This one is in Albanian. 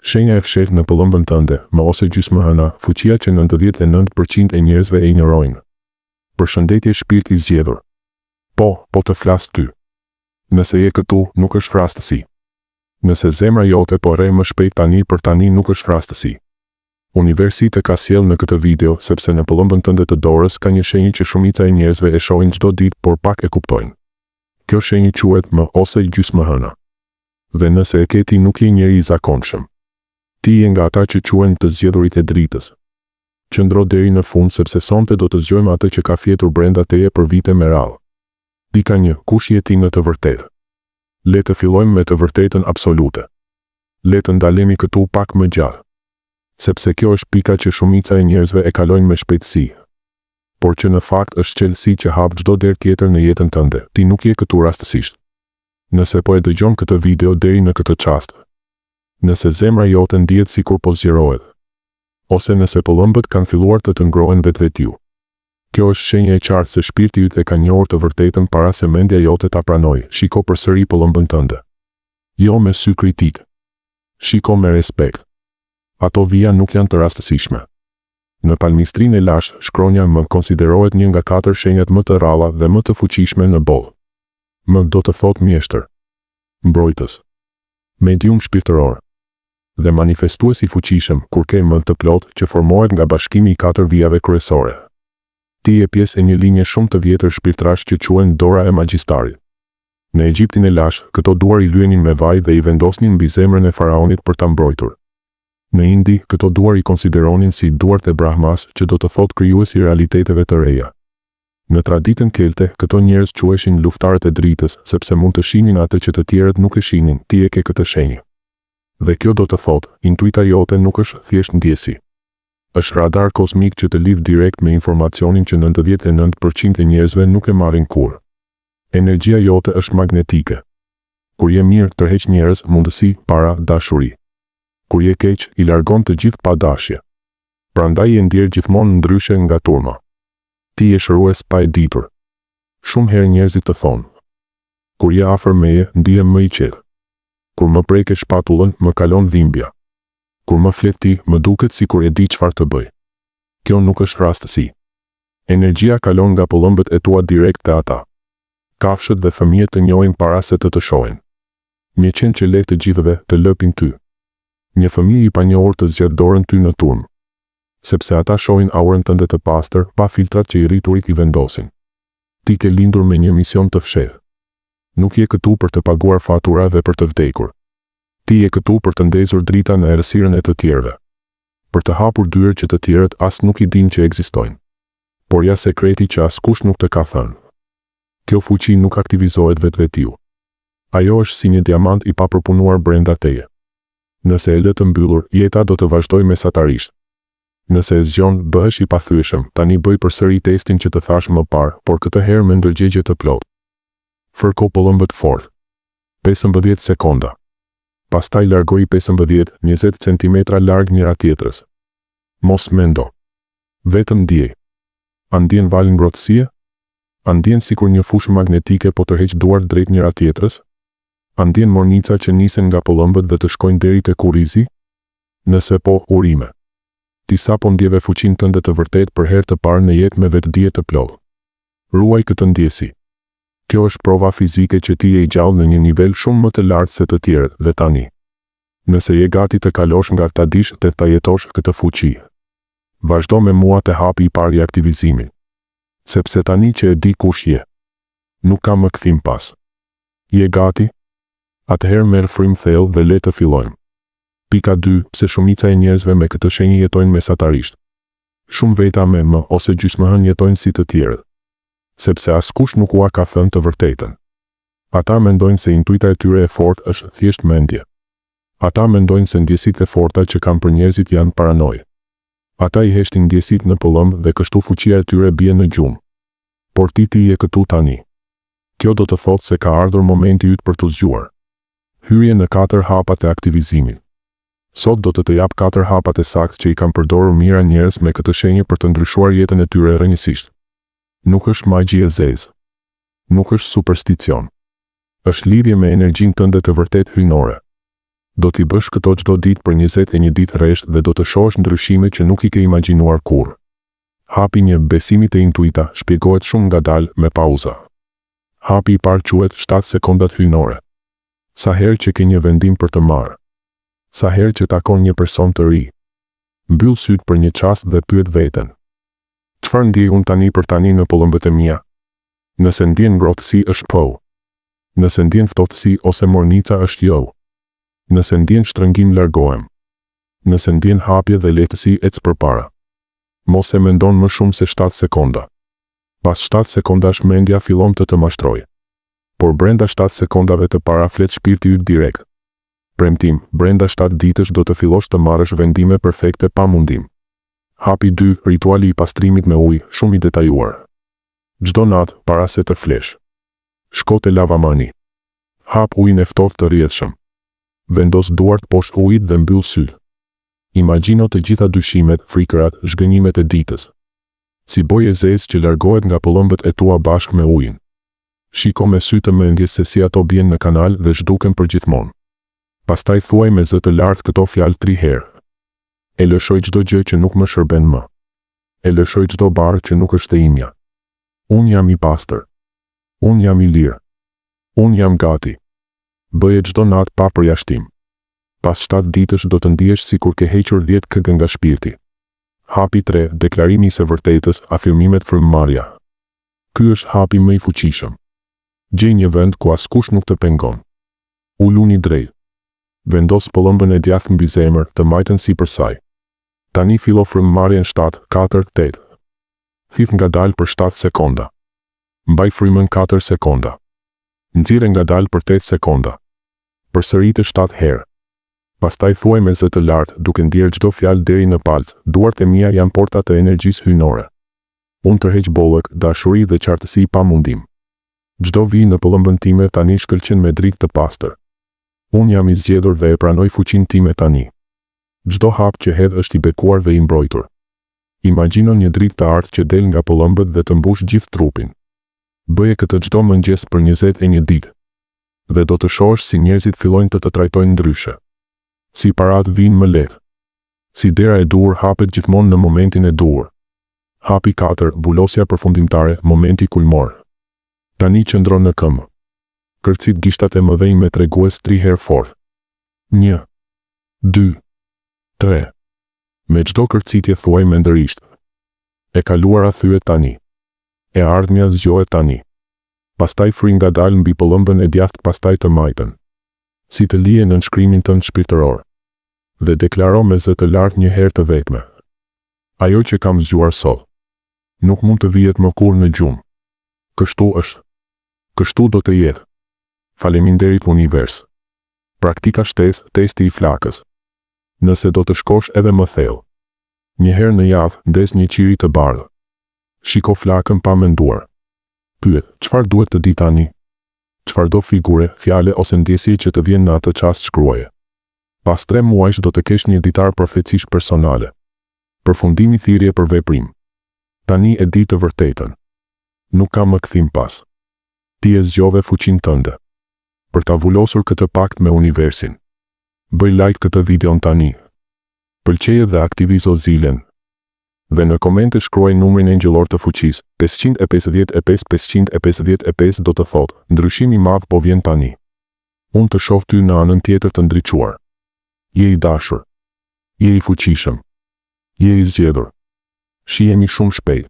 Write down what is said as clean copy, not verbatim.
Shenja e fshehtë në pëllëmbën tënde, më ose gjysmëhëna, fuqia që 99% e njerëzve e injorojnë. Përshëndetje shpirt i zgjedhur. Po të flas ty. Nëse je këtu, nuk është frastësi. Nëse zemra jote po rre më shpejt tani për tani, nuk është frastësi. Universi të ka sjell në këtë video sepse në pëllëmbën tënde të dorës ka një shenjë që shumica e njerëzve e shohin çdo ditë por pak e kuptojnë. Kjo shenjë quhet më ose gjysmëhëna. Dhe nëse e ke ti, nuk je njeri i zakonshëm. Ti je nga ata që quhen të zgjedhurit e dritës. Qëndro deri në fund sepse sonte do të zgjojmë atë që ka fjetur brenda teje për vite me radhë. Pika 1. Kush je ti në të vërtetë? Le të fillojmë me të vërtetën absolute. Le të ndalemi këtu pak më gjatë. Sepse kjo është pika që shumica e njerëzve e kalojnë me shpejtësi. Por që në fakt është çelësi që hap çdo derë tjetër në jetën tënde. Ti nuk je këtu rastësisht. Nëse po e dëgjon këtë video deri në këtë çast, nëse zemra jote ndihet sikur po zgjerohet, ose nëse pëllëmbët kanë filluar të ngrohen vetvetiu, kjo është shenjë e qartë se shpirti yt e ka njohur të vërtetën para se mendja jote ta pranojë. Shiko përsëri pëllëmbën tënde. Jo me sy kritik. Shiko me respekt. Ato vija nuk janë të rastësishme. Në palmistrinë e lashtë, shkronja M konsiderohet një nga 4 shenjat më të rralla dhe më të fuqishme në botë. M do të thotë mjeshtër, mbrojtës, medium shpirtëror dhe manifestues i fuqishëm, kur ke M të plot që formohet nga bashkimi i 4 vijave kryesore. Ti je pjesë e një linje shumë të vjetër shpirtrash që quhen dora e magjistarit. Në Egjiptin e lashtë, këto duar i lyenin me vaj dhe i vendosnin mbi zemrën e faraonit për ta mbrojtur. Në Indi, këto duar i konsideronin si duart e Brahmas, që do të thotë krijuesi i realiteteve të reja. Në traditën kelte, këto njerëz quheshin luftarët e dritës, sepse mund të shihnin atë që të tjerët nuk e shihnin. Ti e ke këtë shenjë. Dhe kjo do të thotë, intuita jote nuk është thjesht ndjesi. Është radar kozmik që të lidh direkt me informacionin që 99% e njerëzve nuk e marrin kurrë. Energjia jote është magnetike. Kur je mirë, tërheq njerëz, mundësi, para, dashuri. Kur je keq, i largon të gjithë pa dashje. Prandaj je ndjer gjithmonë ndryshe nga turma. Ti je shërues pa e ditur. Shumë herë njerëzit të thonë: kur je afër meje, ndihem më i qetë. Kur më preket shpatullën, më kalon dhimbja. Kur më flet ti, më duket sikur e di çfarë të bëj. Kjo nuk është rastësi. Energjia kalon nga pëllëmbët e tua direkt te ata. Kafshët dhe fëmijët të njohin para se të shohin. Një qenë që le të gjithëve të lëpin ty. Një fëmijë i panjohur të zgjedh dorën ty në turm. Sepse ata shohin aurën tënde të pastër, pa filtrat që i rriturit i vendosin. Ti ke lindur me një mision të fshehtë. Nuk je këtu për të paguar fatura dhe për të vdekur. Ti je këtu për të ndezur drita në errësirën e të tjerëve. Për të hapur dyrë që të tjerët as nuk i dinë që ekzistojnë. Por ja sekreti që askush nuk të ka thënë. Kjo fuqi nuk aktivizohet vetvetiu. Ajo është si një diamant i papërpunuar brenda teje. Nëse e lë të mbyllur, jeta do të vazhdojë mesatarisht. Nëse e zgjon, bëhesh i pathyeshëm. Tani bëj përsëri testin që të thash më parë, por këtë herë me ndërgjegje të plotë. Fërko pëllëmbët fort. 15 sekonda. Pastaj largoj 15-20 cm larg njëra tjetrës. Mos mendo. Vetëm ndjej. A ndjen valë ngrohtësie? A ndjen sikur një fushë magnetike po tërheq duart drejt njëra tjetrës? A ndjen mornica që nisen nga pëllëmbët dhe të shkojnë deri te kurizi? Nëse po, urime. Ti sapo ndjeve fuqinë tënde të vërtet për herë të parë në jetë me vetdije të plotë. Ruaj këtë ndjesi. Kjo është prova fizike që ti je i gjallë në një nivel shumë më të lartë se të tjerët dhe tani. Nëse je gati të kalosh nga ta dish dhe ta jetosh këtë fuqi, vazhdo me mua të hapi i parë i aktivizimit. Sepse tani që e di kush je, nuk ka më kthim pas. Je gati? Atëherë merr frym thellë dhe le të fillojmë. Pika 2. Pse shumica e njerëzve me këtë shenjë jetojnë mesatarisht. Shumë veta me M ose gjysmëhën jetojnë si të tjerët. Sepse askush nuk ua ka thënë të vërtetën. Ata mendojnë se intuita e tyre e fortë është thjesht mendje. Ata mendojnë se ndjesitë e forta që kanë për njerëzit janë paranojë. Ata i heshtin ndjesitë në pëllëmbë dhe kështu fuqia e tyre bie në gjumë. Por ti je këtu tani. Kjo do të thotë se ka ardhur momenti yt për të zgjuar. Hyrje në 4 hapat e aktivizimit. Sot do të jap 4 hapat e saktë që i kanë përdorur mira njerëz me këtë shenjë për të ndryshuar jetën e tyre rrënjësisht. Nuk është magji e zezë. Nuk është supersticion. Është lidhje me energjinë tënde të vërtet hyjnore. Do t'i bësh këto çdo ditë për 21 ditë rresht dhe do të shohësh ndryshime që nuk i ke imagjinuar kurrë. Hapi 1, besimit e intuita, shpjegohet shumë ngadalë me pauza. Hapi i parë quhet 7 sekondat hyjnore. Sa herë që ke një vendim për të marrë. Sa herë që takon një person të ri. Mbyll sytë për një çast dhe pyet veten. Çfarë ndjej unë tani për tani në pëllëmbët e mia? Nëse ndjen ngrohtësi është po. Nëse ndjen ftohtësi ose mornica është jo. Nëse ndjen shtrëngim largohem. Nëse ndjen hapje dhe lehtësi ec përpara. Mos e mendon më shumë se 7 sekonda. Pas 7 sekondash mendja fillon të mashtrojë. Por brenda 7 sekondave të para flet shpirti yt direkt. Premtim, brenda 7 ditësh do të fillosh të marrësh vendime perfekte pa mundim. Hapi 2, rituali i pastrimit me ujë, shumë i detajuar. Çdo natë, para se të flesh. Shko te lavamani. Hap ujin e ftohtë të rrjedhshëm. Vendos duart poshtë ujit dhe mbyll syt. Imagjino të gjitha dyshimet, frikërat, zhgënjimet e ditës. Si bojë e zezë që largohet nga pëllëmbët e tua bashkë me ujin. Shiko me sy të mendjes se si ato bien në kanal dhe zhduken përgjithmonë. Pastaj thuaj me zë të lartë këto fjalë 3 herë. E lëshoj çdo gjë që nuk më shërben më. E lëshoj çdo barë që nuk është e imja. Unë jam i pastër. Unë jam i lirë. Unë jam gati. Bëje çdo natë pa përjashtim. Pas 7 ditësh do të ndihesh sikur ke hequr 10 kg nga shpirti. Hapi 3, deklarimi i së vërtetës, afirmimet frymëmarrja. Ky është hapi më i fuqishëm. Gjej një vend ku askush nuk të pengon. Uluni drejt. Vendos pëllëmbën e djathtë mbi zemër, të majtën sipër saj. Tani fillo frymëmarrjen 7, 4, 8. Thith ngadalë për 7 sekonda. Mbaj frymën 4 sekonda. Nxirre ngadalë për 8 sekonda. Përsërite 7 herë. Pastaj thuaj me zë të lartë, duke ndier çdo fjalë deri në palc, duart e mia janë portat e energjisë hyjnore. Unë tërheq bollëk, dashuri dhe qartësi pa mundim. Çdo vi në pëllëmbën time tani shkëlqen me dritë të pastër. Unë jam i zgjedhur dhe e pranoj fuqinë time tani. Çdo hap që hedh është i bekuar dhe i mbrojtur. Imagjino një dritë të artë që del nga pëllëmbët dhe të mbush gjithë trupin. Bëje këtë çdo mëngjes për 21 ditë. Dhe do të shohësh si njerëzit fillojnë të trajtojnë ndryshe. Si parat vinë më lehtë. Si dera e duhur hapet gjithmonë në momentin e duhur. Hapi 4, bulosja përfundimtare, momenti kulmor. Tani qëndron në këmbë. Kërcit gishtat e mëdhenj me tregues 3 herë fort. 1, 2, 3. Me çdo kërcitje thuaj mendërisht. E kaluara thyet tani. E ardhmja zgjohet tani. Pastaj fry ngadalë mbi pëllëmbën e djathtë, pastaj të majtën. Si të lije në nënshkrimin tënd shpirtëror. Dhe deklaro me zë të lartë një herë të vetme. Ajo që kam zgjuar sot nuk mund të vihet më kurrë në gjumë. Kështu është. Kështu do të jetë. Faleminderit univers. Praktika shtesë, testi i flakës. Nëse do të shkosh edhe më thellë. Një herë në javë, ndes një qiri të bardhë. Shiko flakën pa menduar. Pyet, çfarë duhet të di tani? Çfarëdo figure, fjale ose ndjesje që të vjen në atë çast shkruaje. Pas 3 muajsh do të kesh një ditar profecish personale. Përfundimi thirrje për veprim. Tani e di të vërtetën. Nuk ka më kthim pas. Ti e zgjove fuqinë tënde. Për ta vullosur këtë pakt me universin. Bëj like këtë videon tani. Pëlqeje dhe aktivizo zilen. Dhe në komente shkruaj numrin engjëllor të fuqisë, 555 555 do të thotë, ndryshimi i madh po vjen tani. Unë të shoh ty në anën tjetër të ndriçuar. Je i dashur. Je i fuqishëm. Je i zgjedhur. Shihemi shumë shpejt.